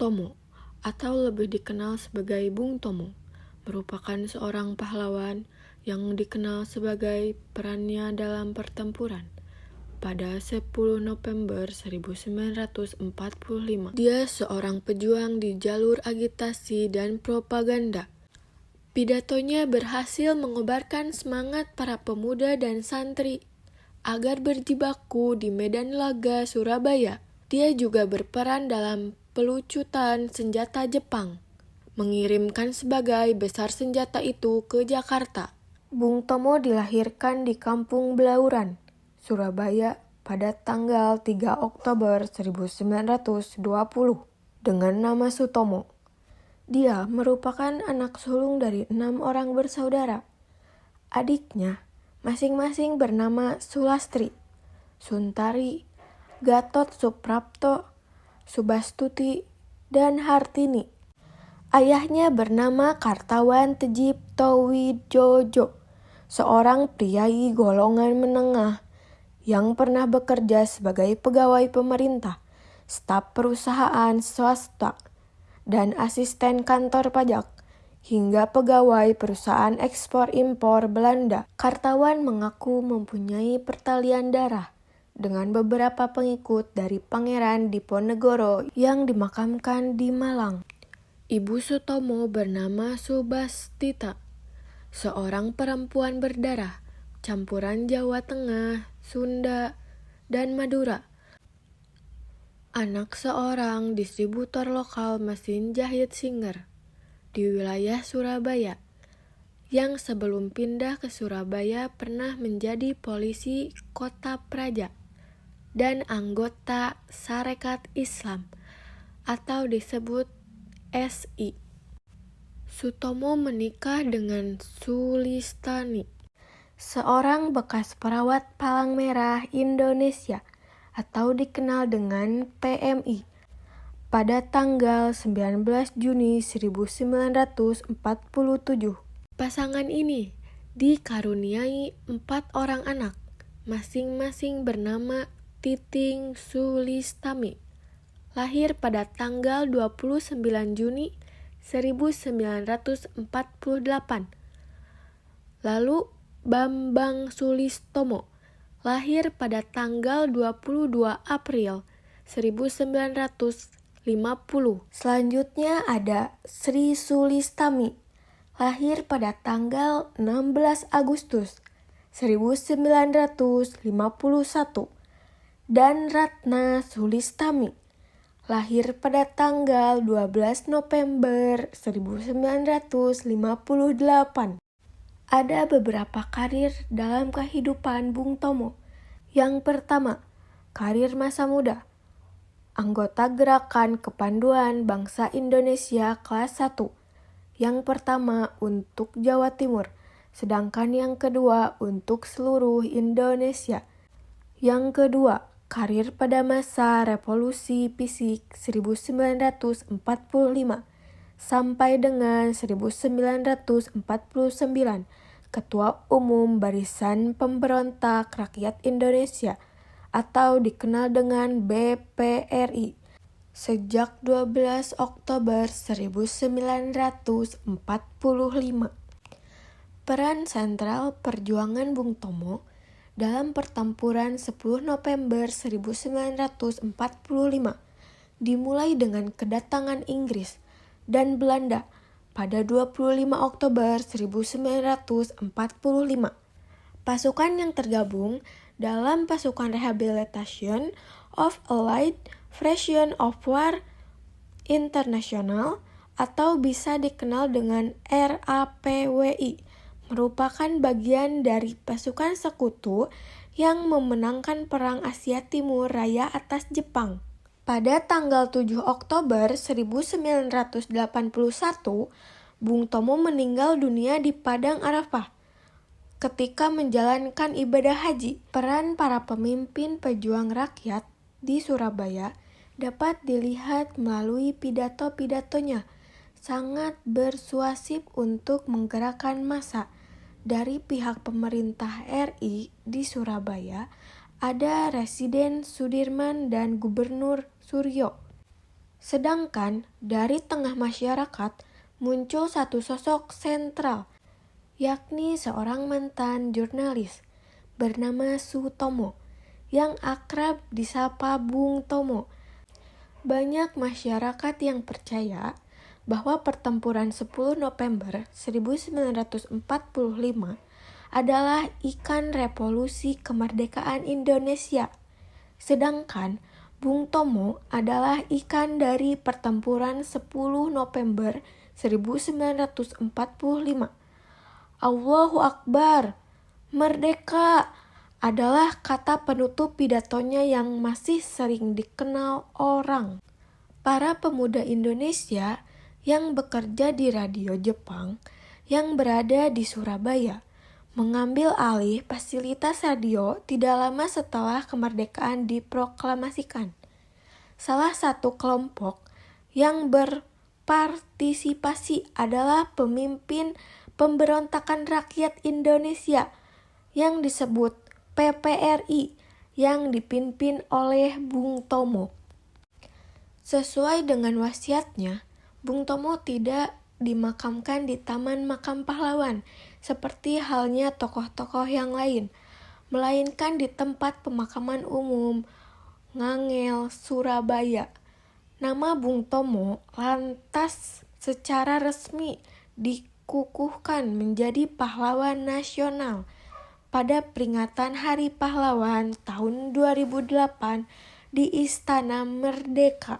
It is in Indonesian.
Tomo, atau lebih dikenal sebagai Bung Tomo, merupakan seorang pahlawan yang dikenal sebagai perannya dalam pertempuran. Pada 10 November 1945, dia seorang pejuang di jalur agitasi dan propaganda. Pidatonya berhasil mengobarkan semangat para pemuda dan santri agar berjibaku di Medan Laga, Surabaya. Dia juga berperan dalam pelucutan senjata Jepang, mengirimkan sebagai besar senjata itu ke Jakarta. Bung Tomo dilahirkan di Kampung Belauran, Surabaya pada tanggal 3 Oktober 1920 dengan nama Sutomo. Dia merupakan anak sulung dari 6 orang bersaudara. Adiknya masing-masing bernama Sulastri, Suntari, Gatot Suprapto, Subastuti, dan Hartini. Ayahnya bernama Kartawan Tejipto Wijojo, seorang priai golongan menengah yang pernah bekerja sebagai pegawai pemerintah, staf perusahaan swasta, dan asisten kantor pajak, hingga pegawai perusahaan ekspor-impor Belanda. Kartawan mengaku mempunyai pertalian darah dengan beberapa pengikut dari Pangeran Diponegoro yang dimakamkan di Malang. Ibu Sutomo bernama Subastita, seorang perempuan berdarah campuran Jawa Tengah, Sunda, dan Madura. Anak seorang distributor lokal mesin jahit Singer di wilayah Surabaya, yang sebelum pindah ke Surabaya pernah menjadi polisi Kota Praja dan anggota Sarekat Islam atau disebut SI. Sutomo menikah dengan Sulistani, seorang bekas perawat Palang Merah Indonesia atau dikenal dengan PMI, pada tanggal 19 Juni 1947. Pasangan ini dikaruniai 4 orang anak, masing-masing bernama Titing Sulistami, lahir pada tanggal 29 Juni 1948. Lalu Bambang Sulistomo, lahir pada tanggal 22 April 1950. Selanjutnya ada Sri Sulistami, lahir pada tanggal 16 Agustus 1951, dan Ratna Sulistami, lahir pada tanggal 12 November 1958. Ada beberapa karir dalam kehidupan Bung Tomo. Yang pertama, karir masa muda. Anggota Gerakan Kepanduan Bangsa Indonesia kelas 1. Yang pertama untuk Jawa Timur, sedangkan yang kedua untuk seluruh Indonesia. Yang kedua, karir pada masa Revolusi Fisik 1945 sampai dengan 1949, Ketua Umum Barisan Pemberontak Rakyat Indonesia atau dikenal dengan BPRI sejak 12 Oktober 1945. Peran sentral perjuangan Bung Tomo dalam pertempuran 10 November 1945 dimulai dengan kedatangan Inggris dan Belanda pada 25 Oktober 1945. Pasukan yang tergabung dalam Pasukan Rehabilitation of Allied Fraction of War International atau bisa dikenal dengan RAPWI merupakan bagian dari pasukan sekutu yang memenangkan Perang Asia Timur Raya atas Jepang. Pada tanggal 7 Oktober 1981, Bung Tomo meninggal dunia di Padang Arafah ketika menjalankan ibadah haji. Peran para pemimpin pejuang rakyat di Surabaya dapat dilihat melalui pidato-pidatonya. Sangat bersuasif untuk menggerakkan massa. Dari pihak pemerintah RI di Surabaya, ada Residen Sudirman dan Gubernur Suryo. Sedangkan dari tengah masyarakat muncul satu sosok sentral, yakni seorang mantan jurnalis bernama Sutomo yang akrab disapa Bung Tomo. Banyak masyarakat yang percaya bahwa pertempuran 10 November 1945 adalah ikan revolusi kemerdekaan Indonesia. Sedangkan Bung Tomo adalah ikan dari pertempuran 10 November 1945. Allahu Akbar, merdeka adalah kata penutup pidatonya yang masih sering dikenal orang. Para pemuda Indonesia yang bekerja di radio Jepang yang berada di Surabaya mengambil alih fasilitas radio tidak lama setelah kemerdekaan diproklamasikan. Salah satu kelompok yang berpartisipasi adalah pemimpin pemberontakan rakyat Indonesia yang disebut PPRI yang dipimpin oleh Bung Tomo. Sesuai dengan wasiatnya, Bung Tomo tidak dimakamkan di Taman Makam Pahlawan seperti halnya tokoh-tokoh yang lain, melainkan di tempat pemakaman umum Ngangel, Surabaya. Nama Bung Tomo lantas secara resmi dikukuhkan menjadi pahlawan nasional pada peringatan Hari Pahlawan tahun 2008 di Istana Merdeka.